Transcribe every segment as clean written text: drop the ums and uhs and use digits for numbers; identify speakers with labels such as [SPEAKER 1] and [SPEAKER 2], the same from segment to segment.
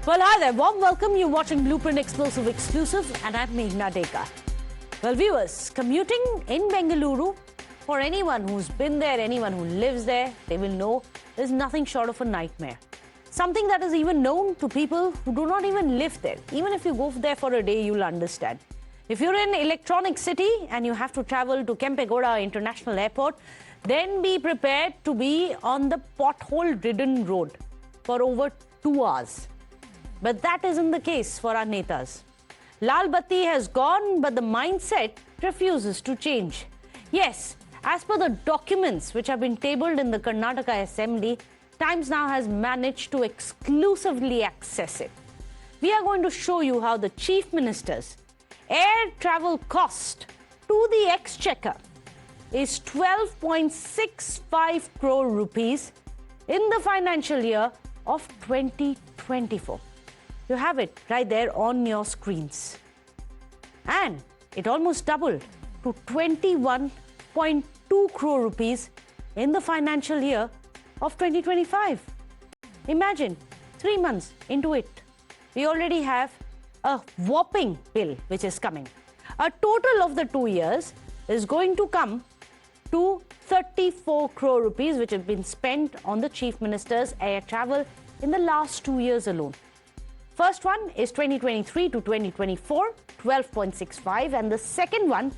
[SPEAKER 1] Well, hi there. Warm welcome. You're watching Blueprint Explosive Exclusive, and I'm Meghna Deka. Well, viewers, commuting in Bengaluru, for anyone who's been there, anyone who lives there, they will know is nothing short of a nightmare. Something that is even known to people who do not even live there. Even if you go there for a day, you'll understand. If you're in Electronic City and you have to travel to Kempegoda International Airport, then be prepared to be on the pothole-ridden road for over 2 hours. But that isn't the case for our netas. Lal Batti has gone, but the mindset refuses to change. Yes, as per the documents which have been tabled in the Karnataka Assembly, Times now has managed to exclusively access it. We are going to show you how the Chief Minister's air travel cost to the Exchequer is 12.65 crore rupees in the financial year of 2024. You have it right there on your screens. And it almost doubled to 21.2 crore rupees in the financial year of 2025. Imagine, 3 months into it, we already have a whopping bill which is coming. A total of the 2 years is going to come to 34 crore rupees which have been spent on the Chief Minister's air travel in the last 2 years alone. First one is 2023 to 2024, 12.65, and the second one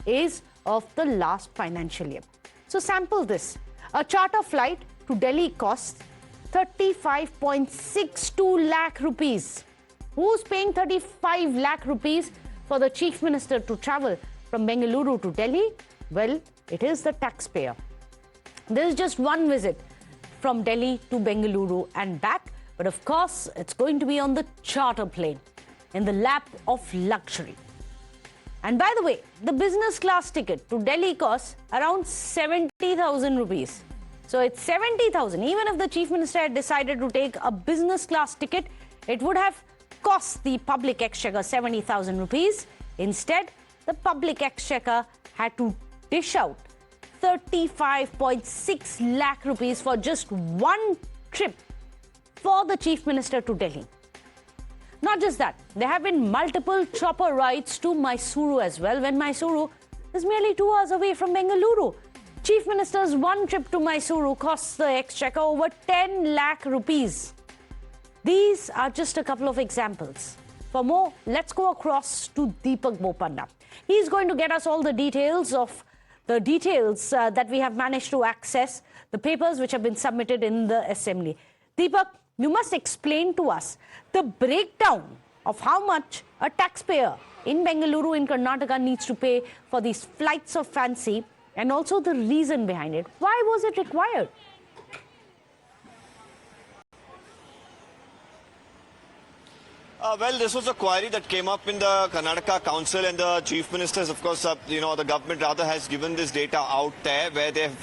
[SPEAKER 1] is of the last financial year. So sample this. A charter flight to Delhi costs 35.62 lakh rupees. Who's paying 35 lakh rupees for the Chief Minister to travel from Bengaluru to Delhi? Well, it is the taxpayer. There is just one visit from Delhi to Bengaluru and back. But of course, it's going to be on the charter plane, in the lap of luxury. And by the way, the business class ticket to Delhi costs around 70,000 rupees. So it's 70,000. Even if the Chief Minister had decided to take a business class ticket, it would have cost the public exchequer 70,000 rupees. Instead, the public exchequer had to dish out 35.6 lakh rupees for just one trip for the Chief Minister to Delhi. Not just that, there have been multiple chopper rides to Mysuru as well, when Mysuru is merely 2 hours away from Bengaluru. Chief Minister's one trip to Mysuru costs the Exchequer over 10 lakh rupees. These are just a couple of examples. For more, let's go across to Deepak Bopanda. He's going to get us all the details that we have managed to access, the papers which have been submitted in the Assembly. Deepak, you must explain to us the breakdown of how much a taxpayer in Bengaluru in Karnataka needs to pay for these flights of fancy, and also the reason behind it. Why was it required?
[SPEAKER 2] Well, this was a query that came up in the Karnataka Council, and the Chief Ministers, of course, the government rather has given this data out there, where they've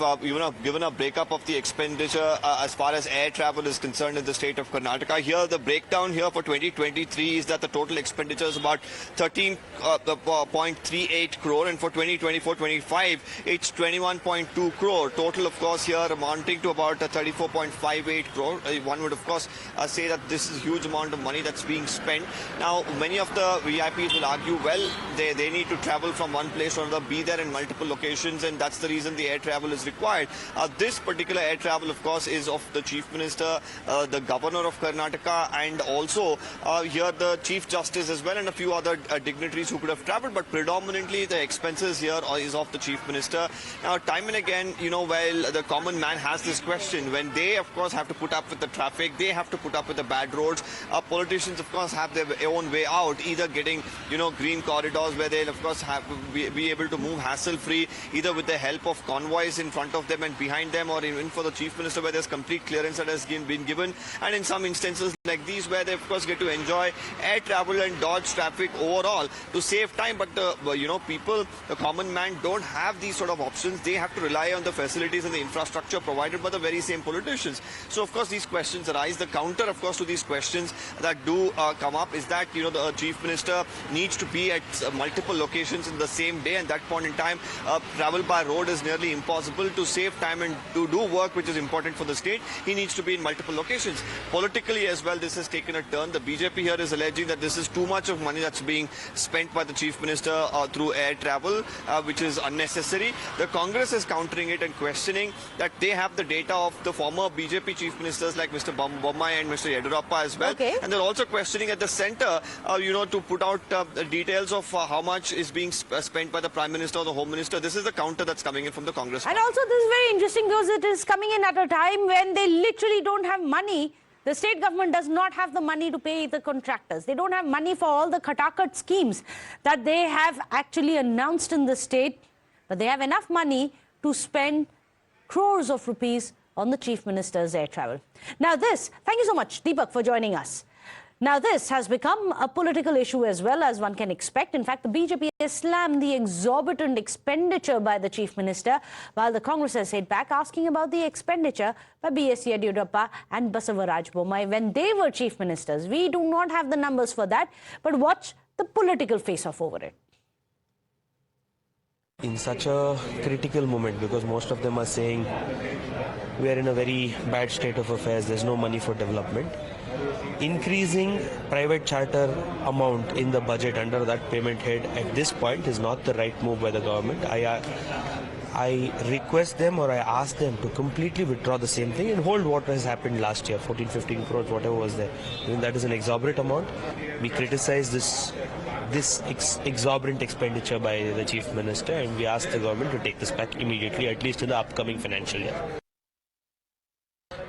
[SPEAKER 2] given a breakup of the expenditure as far as air travel is concerned in the state of Karnataka. Here, the breakdown here for 2023 is that the total expenditure is about 13.38 crore, and for 2024-25, it's 21.2 crore. Total, of course, here amounting to about 34.58 crore. One would, of course, say that this is a huge amount of money that's being spent. Now, many of the VIPs will argue, well, they need to travel from one place to another, be there in multiple locations, and that's the reason the air travel is required. This particular air travel, of course, is of the Chief Minister, the Governor of Karnataka, and also here the Chief Justice as well, and a few other dignitaries who could have traveled, but predominantly the expenses here is of the Chief Minister. Now, time and again, while the common man has this question, when they, of course, have to put up with the traffic, they have to put up with the bad roads, politicians, of course, have their own way out, either getting, green corridors where they'll, of course, be able to move hassle-free, either with the help of convoys in front of them and behind them, or even for the Chief Minister where there's complete clearance that has been given. And in some instances like these, where they, of course, get to enjoy air travel and dodge traffic overall to save time. But the, people, the common man, don't have these sort of options. They have to rely on the facilities and the infrastructure provided by the very same politicians. So, of course, these questions arise. The counter, of course, to these questions that do come come up is that, the Chief Minister needs to be at multiple locations in the same day, and that point in time, travel by road is nearly impossible. To save time and to do work which is important for the state, he needs to be in multiple locations. Politically as well, this has taken a turn. The BJP here is alleging that this is too much of money that's being spent by the Chief Minister through air travel, which is unnecessary. The Congress is countering it and questioning that they have the data of the former BJP Chief Ministers like Mr. Bommai and Mr. Yediyurappa as well.
[SPEAKER 1] Okay.
[SPEAKER 2] And they're also questioning at the centre, to put out the details of how much is being spent by the Prime Minister or the Home Minister. This is the counter that's coming in from the Congress.
[SPEAKER 1] And also this is very interesting because it is coming in at a time when they literally don't have money. The state government does not have the money to pay the contractors. They don't have money for all the khatakat schemes that they have actually announced in the state. But they have enough money to spend crores of rupees on the Chief Minister's air travel. Now this, thank you so much, Deepak, for joining us. Now this has become a political issue as well, as one can expect. In fact, the BJP has slammed the exorbitant expenditure by the Chief Minister, while the Congress has hit back, asking about the expenditure by B.S. Yediyurappa and Basavaraj Bommai when they were Chief Ministers. We do not have the numbers for that, but watch the political face-off over it.
[SPEAKER 3] In such a critical moment, because most of them are saying we are in a very bad state of affairs, there's no money for development. Increasing private charter amount in the budget under that payment head at this point is not the right move by the government. I request them, or I ask them, to completely withdraw the same thing and hold what has happened last year, 14-15 crores, whatever was there. I mean, that is an exorbitant amount. We criticize this exorbitant expenditure by the Chief Minister, and we ask the government to take this back immediately, at least in the upcoming financial year.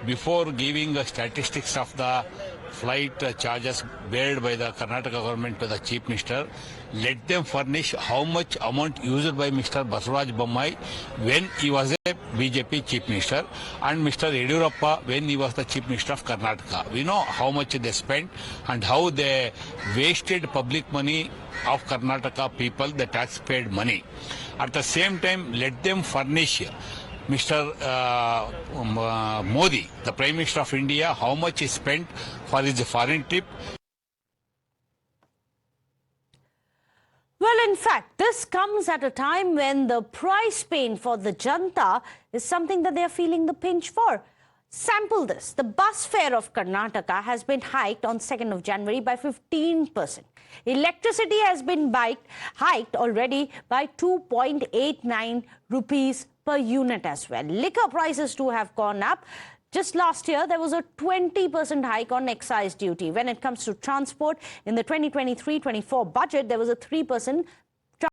[SPEAKER 4] Before giving the statistics of the flight charges paid by the Karnataka government to the Chief Minister, let them furnish how much amount used by Mr. Basavaraj Bommai when he was a BJP Chief Minister and Mr. Yediyurappa when he was the Chief Minister of Karnataka. We know how much they spent and how they wasted public money of Karnataka people, the taxpayer money. At the same time, let them furnish Mr. Modi, the Prime Minister of India, how much he spent for his foreign trip.
[SPEAKER 1] Well, in fact, this comes at a time when the price pain for the Janta is something that they are feeling the pinch for. Sample this. The bus fare of Karnataka has been hiked on 2nd of January by 15%. Electricity has been hiked already by 2.89 rupees per unit as well. Liquor prices too have gone up. Just last year, there was a 20% hike on excise duty. When it comes to transport, in the 2023-24 budget, there was a 3%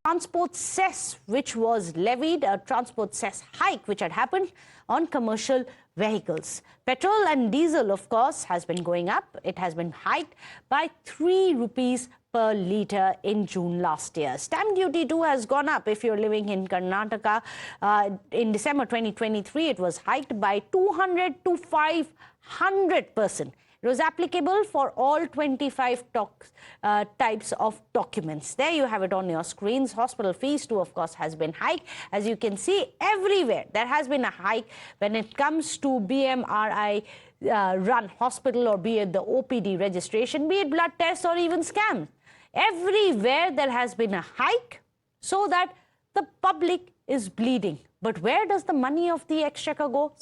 [SPEAKER 1] transport cess which was levied, a transport cess hike which had happened on commercial vehicles. Petrol and diesel, of course, has been going up. It has been hiked by 3 rupees per litre in June last year. Stamp duty too has gone up if you're living in Karnataka. In December 2023, it was hiked by 200 to 500%. It was applicable for all 25 types of documents. There you have it on your screens. Hospital fees too, of course, has been hiked. As you can see, everywhere there has been a hike when it comes to BMRI run hospital, or be it the OPD registration, be it blood tests or even scams. Everywhere there has been a hike so that the public is bleeding. But where does the money of the exchequer go?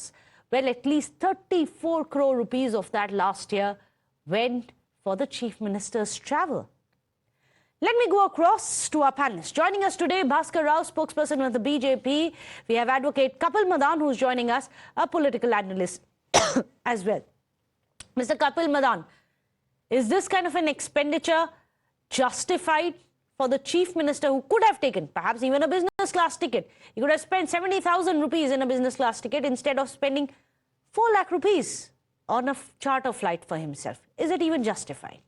[SPEAKER 1] Well, at least 34 crore rupees of that last year went for the Chief Minister's travel. Let me go across to our panelists. Joining us today, Bhaskar Rao, spokesperson of the BJP. We have Advocate Kapil Madan, who's joining us, a political analyst as well. Mr. Kapil Madan, is this kind of an expenditure justified for the Chief Minister, who could have taken perhaps even a business class ticket? He could have spent 70,000 rupees in a business class ticket instead of spending 4 lakh rupees on a charter flight for himself. Is it even justified?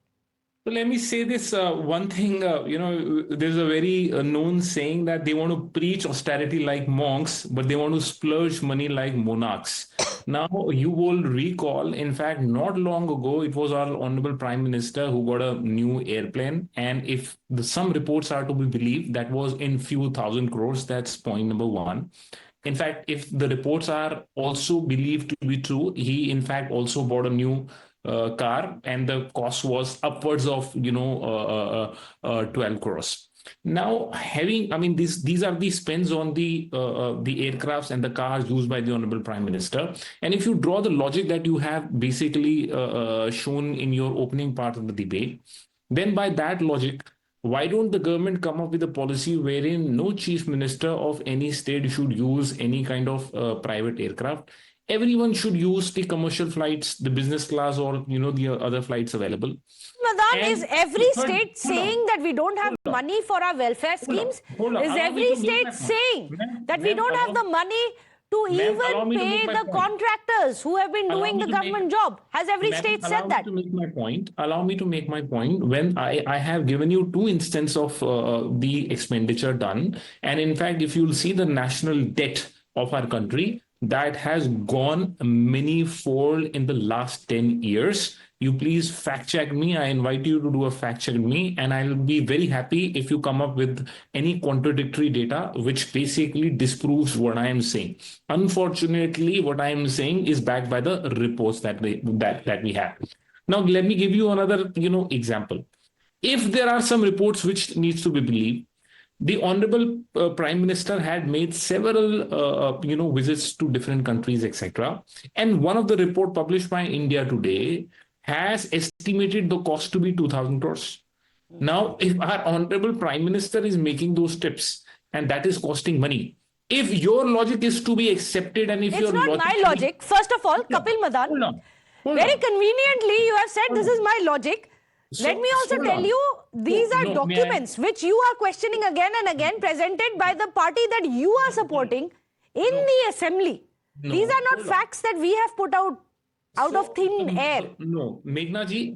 [SPEAKER 5] So let me say this one thing, there's a very known saying that they want to preach austerity like monks, but they want to splurge money like monarchs. Now, you will recall, in fact, not long ago, it was our Honorable Prime Minister who got a new airplane. And if some reports are to be believed, that was in few thousand crores. That's point number one. In fact, if the reports are also believed to be true, he, in fact, also bought a new car, and the cost was upwards of 12 crores. Now, these are the spends on the aircrafts and the cars used by the Honorable Prime Minister. And if you draw the logic that you have basically shown in your opening part of the debate, then by that logic, why don't the government come up with a policy wherein no chief minister of any state should use any kind of private aircraft? Everyone should use the commercial flights, the business class, or the other flights available.
[SPEAKER 1] Madan, is every state saying that we don't have money for our welfare schemes? Is every state saying that we don't have the money to even pay the contractors who have been doing the government job? Has every state said that?
[SPEAKER 5] Allow me to make my point. When I have given you two instances of the expenditure done, and in fact, if you'll see the national debt of our country, that has gone many-fold in the last 10 years. You please fact check me. I invite you to do a fact check me, and I'll be very happy if you come up with any contradictory data which basically disproves what I am saying. Unfortunately, what I am saying is backed by the reports that we have. Now, let me give you another example. If there are some reports which needs to be believed, the Honorable Prime Minister had made several, visits to different countries, etc. And one of the report published by India Today has estimated the cost to be 2,000 crores. Now, if our Honorable Prime Minister is making those tips and that is costing money, if your logic is to be accepted and if
[SPEAKER 1] it's
[SPEAKER 5] your
[SPEAKER 1] not
[SPEAKER 5] logic...
[SPEAKER 1] my logic. First of all, Kapil Madan, very conveniently you have said this is my logic. Let me also tell you, these are documents which you are questioning again and again, presented by the party that you are supporting in the assembly. These are not facts that we have put out of thin air.
[SPEAKER 5] No, Meghna ji,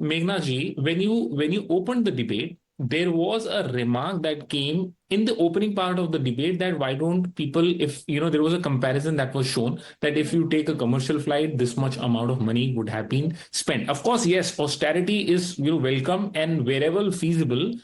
[SPEAKER 5] when you opened the debate, there was a remark that came in the opening part of the debate that why don't people, if there was a comparison that was shown that if you take a commercial flight, this much amount of money would have been spent. Of course, yes, austerity is welcome, and wherever feasible,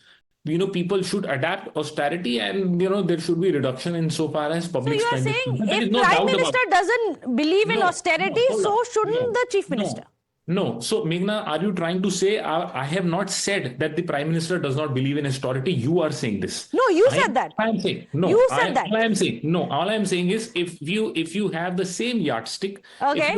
[SPEAKER 5] people should adapt austerity, and there should be reduction in so far as public spending.
[SPEAKER 1] So you are saying if Prime Minister doesn't believe in austerity, so shouldn't the Chief Minister?
[SPEAKER 5] No. So, Meghna, are you trying to say I have not said that the Prime Minister does not believe in austerity? You are saying this.
[SPEAKER 1] No, you said that.
[SPEAKER 5] I'm saying no.
[SPEAKER 1] You said that.
[SPEAKER 5] All I'm saying is if you have the same yardstick,
[SPEAKER 1] okay.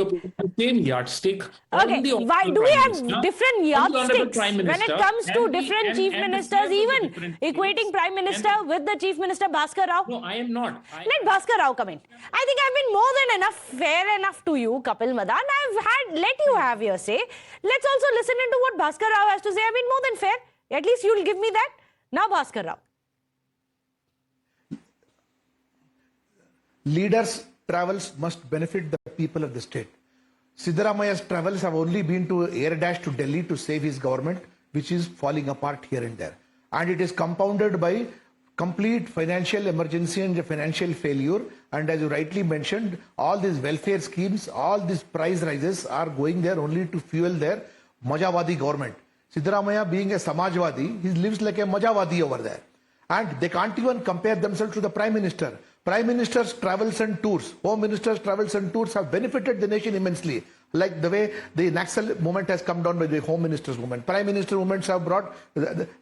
[SPEAKER 5] On the
[SPEAKER 1] why do we have different yardsticks
[SPEAKER 5] when
[SPEAKER 1] it comes to different chief ministers, even equating Prime Minister with the Chief Minister Bhaskar Rao?
[SPEAKER 5] No, I am not.
[SPEAKER 1] Let Bhaskar Rao come in. I think I've been more than enough fair enough to you, Kapil Madan. I've let you have your say. Let's also listen into what Bhaskar Rao has to say. I've been more than fair. At least you'll give me that. Now, Bhaskar Rao.
[SPEAKER 6] Leaders' travels must benefit the people of the state. Siddaramaiah's travels have only been to air dash to Delhi to save his government, which is falling apart here and there. And it is compounded by complete financial emergency and financial failure. And as you rightly mentioned, all these welfare schemes, all these price rises are going there only to fuel their Majawadi government. Siddaramaiah being a Samajwadi, he lives like a Majawadi over there. And they can't even compare themselves to the Prime Minister. Prime Minister's travels and tours, Home Minister's travels and tours have benefited the nation immensely. Like the way the Naxal movement has come down by the Home Minister's movement. Prime Minister movements have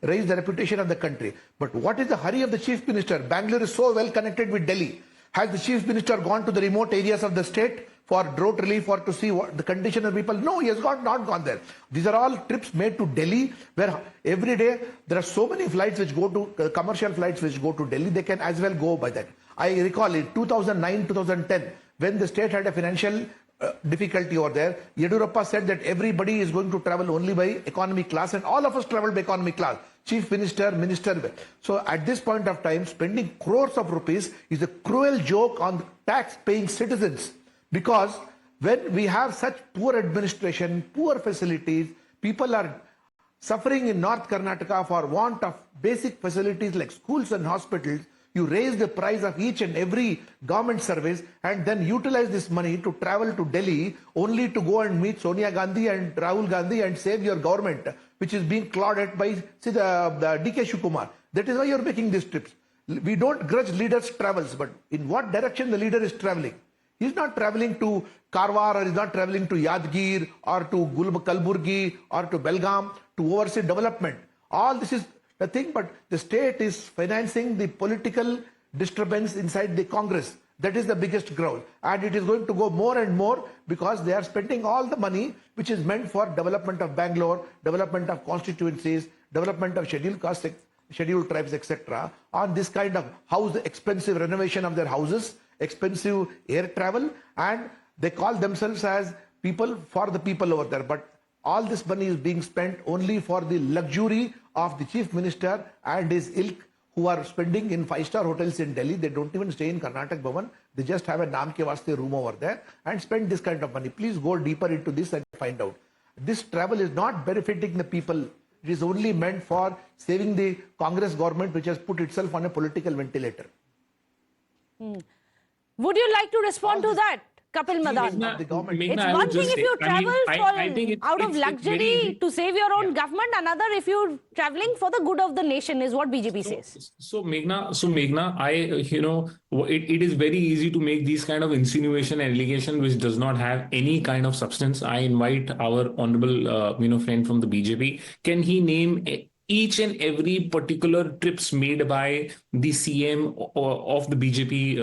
[SPEAKER 6] raised the reputation of the country. But what is the hurry of the Chief Minister? Bangalore is so well connected with Delhi. Has the Chief Minister gone to the remote areas of the state for drought relief or to see what the condition of people? No, he has not gone there. These are all trips made to Delhi, where every day there are so many flights which go to, commercial flights which go to Delhi. They can as well go by that. I recall in 2009-2010, when the state had a financial difficulty over there, Yedurappa said that everybody is going to travel only by economy class, and all of us traveled by economy class. Chief Minister, Minister. So at this point of time, spending crores of rupees is a cruel joke on tax-paying citizens. Because when we have such poor administration, poor facilities, people are suffering in North Karnataka for want of basic facilities like schools and hospitals. You raise the price of each and every government service and then utilize this money to travel to Delhi only to go and meet Sonia Gandhi and Rahul Gandhi and save your government, which is being clawed at by the DK Shikumar. That is why you're making these trips. We don't grudge leaders' travels, but in what direction the leader is traveling? He's not traveling to Karwar, or he's not traveling to Yadgir or to Kalburgi or to Belgaum to oversee development. All this is the thing, but the state is financing the political disturbance inside the Congress. That is the biggest growth. And it is going to go more and more because they are spending all the money which is meant for development of Bangalore, development of constituencies, development of scheduled castes, scheduled tribes, etc. on this kind of house, expensive renovation of their houses, expensive air travel, and they call themselves as people for the people over there. But all this money is being spent only for the luxury of the Chief Minister and his ilk, who are spending in 5-star hotels in Delhi. They don't even stay in Karnataka Bhavan. They just have a Naam ke vaste room over there and spend this kind of money. Please go deeper into this and find out. This travel is not benefiting the people. It is only meant for saving the Congress government, which has put itself on a political ventilator.
[SPEAKER 1] Would you like to respond to that, Kapil Madan?
[SPEAKER 5] Meghna,
[SPEAKER 1] It's
[SPEAKER 5] I
[SPEAKER 1] one
[SPEAKER 5] would
[SPEAKER 1] thing
[SPEAKER 5] just
[SPEAKER 1] if
[SPEAKER 5] say,
[SPEAKER 1] you travel
[SPEAKER 5] I think
[SPEAKER 1] out of
[SPEAKER 5] it's very
[SPEAKER 1] luxury
[SPEAKER 5] easy.
[SPEAKER 1] to save your own government, another if you're traveling for the good of the nation, is what BJP says.
[SPEAKER 5] So Meghna, it is very easy to make these kind of insinuation and allegation which does not have any kind of substance. I invite our honorable, friend from the BJP. Can he name each and every particular trips made by the CM of the BJP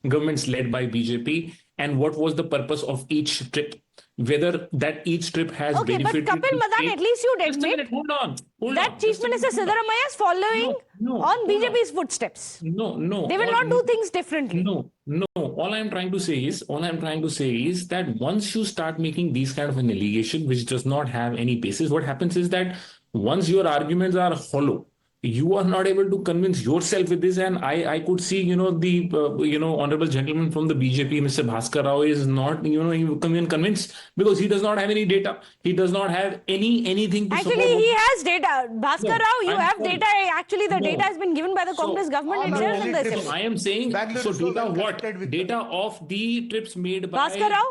[SPEAKER 5] governments led by BJP, and what was the purpose of each trip? Whether that each trip has
[SPEAKER 1] Okay, but
[SPEAKER 5] benefited.
[SPEAKER 1] Kapil Madan, at least you'd
[SPEAKER 5] Just a
[SPEAKER 1] admit
[SPEAKER 5] minute, hold on.
[SPEAKER 1] that Chief Minister Siddaramaiah is following on BJP's footsteps.
[SPEAKER 5] No.
[SPEAKER 1] They will not do things differently.
[SPEAKER 5] No. All I'm trying to say is that once you start making these kind of an allegation which does not have any basis, what happens is that once your arguments are hollow, you are not able to convince yourself with this. And I could see, the honorable gentleman from the BJP, Mr. Bhaskar Rao, is not, convinced because he does not have any data. He does not have anything to
[SPEAKER 1] Actually,
[SPEAKER 5] support.
[SPEAKER 1] he has data. Bhaskar Rao, you
[SPEAKER 5] I'm
[SPEAKER 1] have
[SPEAKER 5] sorry.
[SPEAKER 1] data. Actually, the
[SPEAKER 5] No.
[SPEAKER 1] data has been given by the Congress government
[SPEAKER 6] all
[SPEAKER 1] itself
[SPEAKER 6] the
[SPEAKER 1] in the
[SPEAKER 6] trips-
[SPEAKER 1] assembly.
[SPEAKER 5] I am saying,
[SPEAKER 6] Bengaluru
[SPEAKER 5] so
[SPEAKER 6] is so
[SPEAKER 5] data
[SPEAKER 6] well
[SPEAKER 5] what?
[SPEAKER 6] connected with
[SPEAKER 5] Data of the trips made by...
[SPEAKER 1] Bhaskar Rao?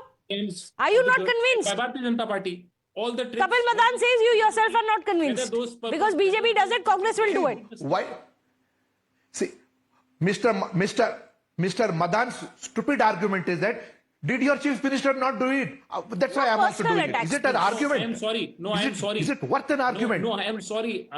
[SPEAKER 1] Are you not convinced?
[SPEAKER 5] By Bharatiya Janata Party. All the trips...
[SPEAKER 1] Kapil Madan says you yourself are not convinced.
[SPEAKER 5] Whether those purpose-
[SPEAKER 1] Because BJP does it, Congress will do it.
[SPEAKER 6] Why? See, Mr. Madan's stupid argument is that, did your Chief Minister not do it? That's why I'm also
[SPEAKER 1] personal
[SPEAKER 6] doing it.
[SPEAKER 1] attacks,
[SPEAKER 6] Is it an
[SPEAKER 1] please.
[SPEAKER 6] argument?
[SPEAKER 5] I am sorry. No,
[SPEAKER 6] Is
[SPEAKER 5] I am
[SPEAKER 6] it-
[SPEAKER 5] sorry.
[SPEAKER 6] Is it worth an argument?
[SPEAKER 5] No, I am sorry.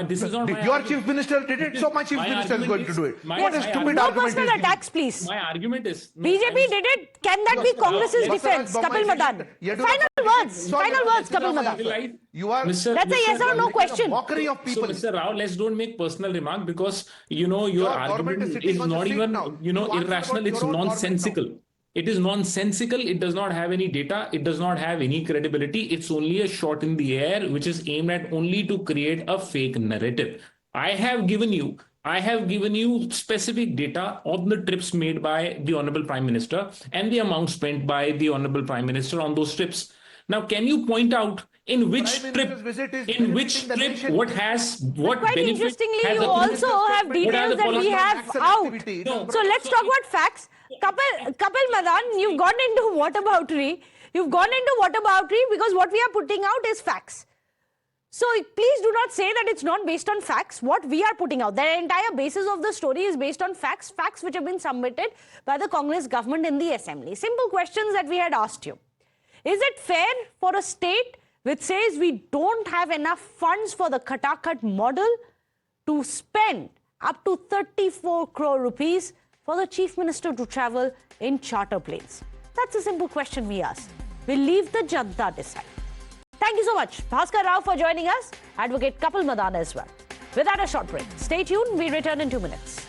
[SPEAKER 5] This is not my
[SPEAKER 6] Your
[SPEAKER 5] argument.
[SPEAKER 6] Chief Minister did it, so my Chief
[SPEAKER 5] My
[SPEAKER 6] Minister is
[SPEAKER 5] argument
[SPEAKER 6] going to
[SPEAKER 5] is-
[SPEAKER 6] do it.
[SPEAKER 5] my-
[SPEAKER 6] What a
[SPEAKER 5] my
[SPEAKER 6] stupid
[SPEAKER 5] argument-
[SPEAKER 1] No
[SPEAKER 6] argument
[SPEAKER 1] personal
[SPEAKER 6] is this?
[SPEAKER 1] attacks, please.
[SPEAKER 5] My argument is...
[SPEAKER 1] BJP did it. Can that be Congress's
[SPEAKER 6] Yes,
[SPEAKER 1] defense?
[SPEAKER 6] Basaraj
[SPEAKER 1] Kapil
[SPEAKER 6] Bommai
[SPEAKER 1] Madan.
[SPEAKER 6] did it. Yadurappa
[SPEAKER 1] Final
[SPEAKER 6] did it.
[SPEAKER 1] words.
[SPEAKER 6] Sorry,
[SPEAKER 1] Final words, Kapil
[SPEAKER 6] Siddaramaiah,
[SPEAKER 1] Madan.
[SPEAKER 6] sir. You are
[SPEAKER 5] Mr.
[SPEAKER 1] That's a yes or no question.
[SPEAKER 6] mockery of people.
[SPEAKER 5] So, Mr. Rao, let's don't make personal remark because, your
[SPEAKER 6] government
[SPEAKER 5] argument
[SPEAKER 6] is
[SPEAKER 5] is
[SPEAKER 6] sitting on the
[SPEAKER 5] not
[SPEAKER 6] seat
[SPEAKER 5] even,
[SPEAKER 6] now. You answer
[SPEAKER 5] irrational.
[SPEAKER 6] about
[SPEAKER 5] It's
[SPEAKER 6] your own government
[SPEAKER 5] nonsensical. It is nonsensical. It does not have any data. It does not have any credibility. It's only a shot in the air, which is aimed at only to create a fake narrative. I have given you specific data on the trips made by the Honorable Prime Minister and the amount spent by the Honorable Prime Minister on those trips. Now, can you point out in which
[SPEAKER 6] Prime
[SPEAKER 5] trip,
[SPEAKER 6] Minister's visit is
[SPEAKER 5] in which
[SPEAKER 6] benefiting the
[SPEAKER 5] trip,
[SPEAKER 6] nation.
[SPEAKER 5] what
[SPEAKER 1] Quite
[SPEAKER 5] benefit
[SPEAKER 1] interestingly,
[SPEAKER 5] has
[SPEAKER 1] you
[SPEAKER 5] the
[SPEAKER 1] also have
[SPEAKER 5] What are
[SPEAKER 1] details
[SPEAKER 5] the
[SPEAKER 1] that we
[SPEAKER 5] policies?
[SPEAKER 1] have
[SPEAKER 6] Action
[SPEAKER 1] out.
[SPEAKER 6] activity.
[SPEAKER 5] No.
[SPEAKER 1] So let's talk about facts. Kapil Madan, you've gone into whataboutery. You've gone into whataboutery because what we are putting out is facts. So please do not say that it's not based on facts. What we are putting out, the entire basis of the story is based on facts which have been submitted by the Congress government in the assembly. Simple questions that we had asked you. Is it fair for a state which says we don't have enough funds for the Khatakhat model to spend up to 34 crore rupees for the Chief Minister to travel in charter planes? That's a simple question we ask. We'll leave the Janta decide. Thank you so much, Bhaskar Rao, for joining us. Advocate Kapil Madan as well. Without a short break, stay tuned. We return in 2 minutes.